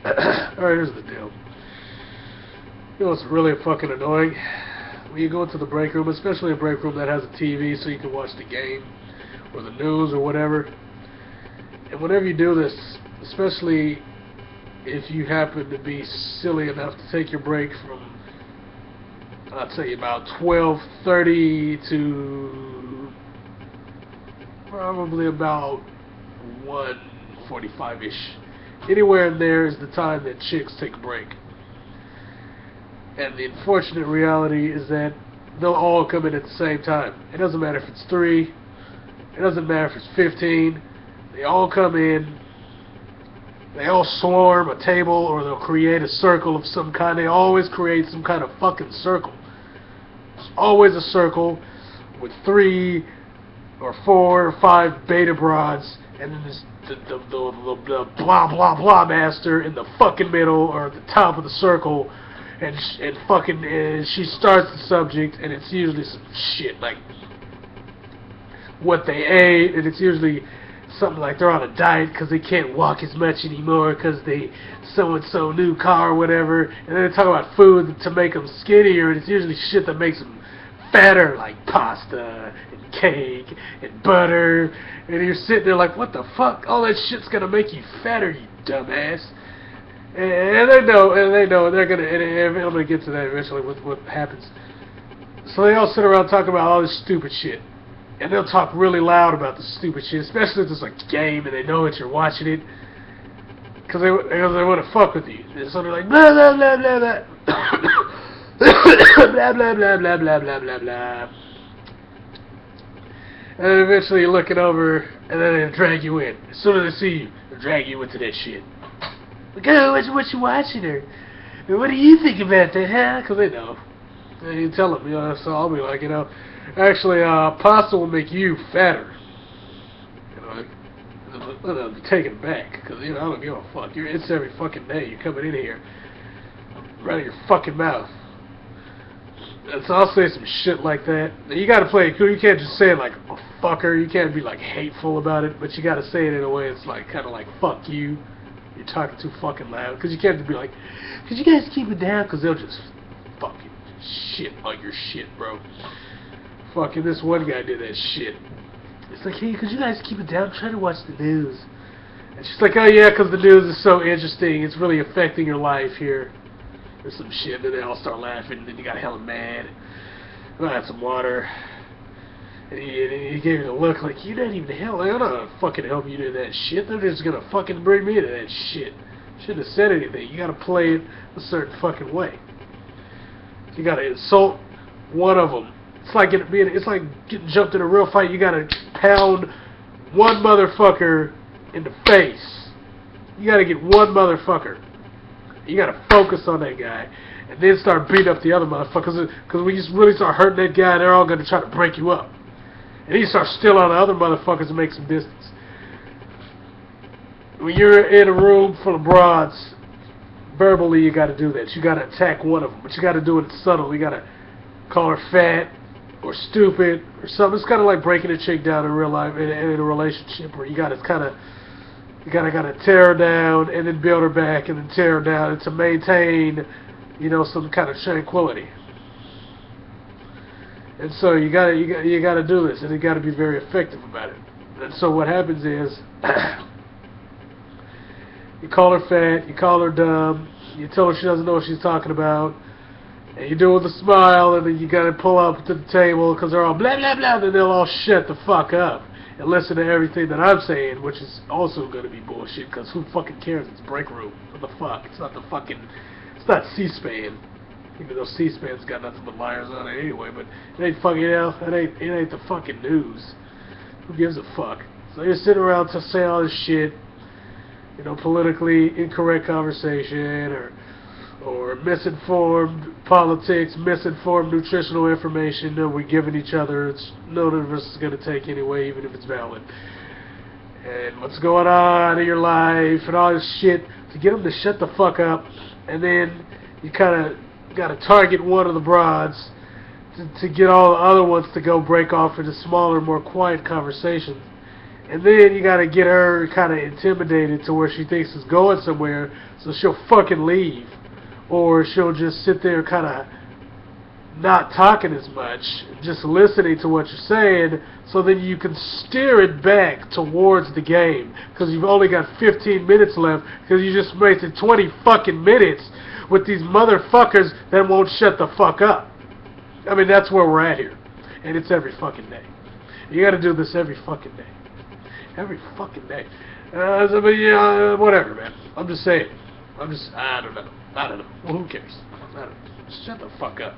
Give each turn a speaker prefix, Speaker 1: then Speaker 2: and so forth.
Speaker 1: Alright, here's the deal. You know what's really fucking annoying? When you go into the break room, especially a break room that has a TV so you can watch the game or the news or whatever. And whenever you do this, especially if you happen to be silly enough to take your break from, I'd say about 12:30 to probably about 1:45-ish. Anywhere in there is the time that chicks take a break. And the unfortunate reality is that they'll all come in at the same time. It doesn't matter if it's 3, it doesn't matter if it's 15. They all come in, they all swarm a table, or they'll create a circle of some kind. They always create some kind of fucking circle. There's always a circle with 3 or 4 or 5 beta broads, and then there's the blah blah blah master in the fucking middle or at the top of the circle. And she starts the subject, and it's usually some shit like what they ate, and it's usually something like they're on a diet because they can't walk as much anymore because they so-and-so new car or whatever, and then they talk about food to make them skinnier, and it's usually shit that makes them fatter, like pasta and cake and butter, and you're sitting there like, what the fuck? All that shit's gonna make you fatter, you dumbass. And they know, they're gonna, and I'm gonna get to that eventually with what happens. So they all sit around talking about all this stupid shit, and they'll talk really loud about the stupid shit, especially if it's like a game and they know that you're watching it, because they want to fuck with you. And so they're like blah blah blah blah blah, blah blah blah blah blah blah blah blah, and then eventually you look it over, and then they drag you in. As soon as they see you, they drag you into that shit. Like, oh, what you watching her? What do you think about that, huh? Because they know. And you tell them, so I'll be like, actually, pasta will make you fatter. I'm taking it back, because, I don't give a fuck. It's every fucking day you're coming in here, right in your fucking mouth. And so I'll say some shit like that. Now, you gotta play it cool. You can't just say it like, oh, fucker. You can't be, like, hateful about it, but you gotta say it in a way it's, like, kind of like, fuck you. You're talking too fucking loud. Because you can't be like, could you guys keep it down? Because they'll just fucking shit on your shit, bro. Fucking this one guy did that shit. It's like, hey, could you guys keep it down? I'm trying to watch the news. And she's like, oh yeah, because the news is so interesting. It's really affecting your life here. Or some shit. And then they all start laughing. And then you got hella mad. And I had some water. And he gave me the look like, you're not even hell. I'm not gonna fucking help you do that shit. They're just gonna fucking bring me to that shit. Shouldn't have said anything. You gotta play it a certain fucking way. You gotta insult one of them. It's like getting jumped in a real fight. You gotta pound one motherfucker in the face. You gotta get one motherfucker. You gotta focus on that guy. And then start beating up the other motherfuckers. Because when you really start hurting that guy, they're all gonna try to break you up. And he starts stealing on the other motherfuckers and make some distance. When you're in a room full of broads, verbally you got to do that. You got to attack one of them, but you got to do it subtle. You got to call her fat or stupid or something. It's kind of like breaking a chick down in real life in a relationship, where you got to tear her down and then build her back and then tear her down, and to maintain, some kind of tranquility. And so you gotta do this, and you gotta be very effective about it. And so what happens is, you call her fat, you call her dumb, you tell her she doesn't know what she's talking about, and you do it with a smile, and then you gotta pull up to the table because they're all blah blah blah, and they'll all shut the fuck up and listen to everything that I'm saying, which is also gonna be bullshit, because who fucking cares? It's break room. What the fuck? It's not C-SPAN. Even though C-SPAN's got nothing but liars on it anyway, but it ain't fucking, it ain't the fucking news. Who gives a fuck? So you're sitting around to say all this shit, politically incorrect conversation, or misinformed politics, misinformed nutritional information that we're giving each other. It's none of us is going to take anyway, even if it's valid. And what's going on in your life, and all this shit, to get them to shut the fuck up, and then you kind of got to target one of the broads to get all the other ones to go break off into smaller, more quiet conversations. And then you gotta get her kind of intimidated to where she thinks it's going somewhere, so she'll fucking leave. Or she'll just sit there kind of not talking as much, just listening to what you're saying, so then you can steer it back towards the game, because you've only got 15 minutes left, because you just wasted 20 fucking minutes with these motherfuckers that won't shut the fuck up. I mean, that's where we're at here. And it's every fucking day. You gotta do this every fucking day. Every fucking day. Whatever, man. I'm just saying. I don't know. Well, who cares? I don't know. Just shut the fuck up.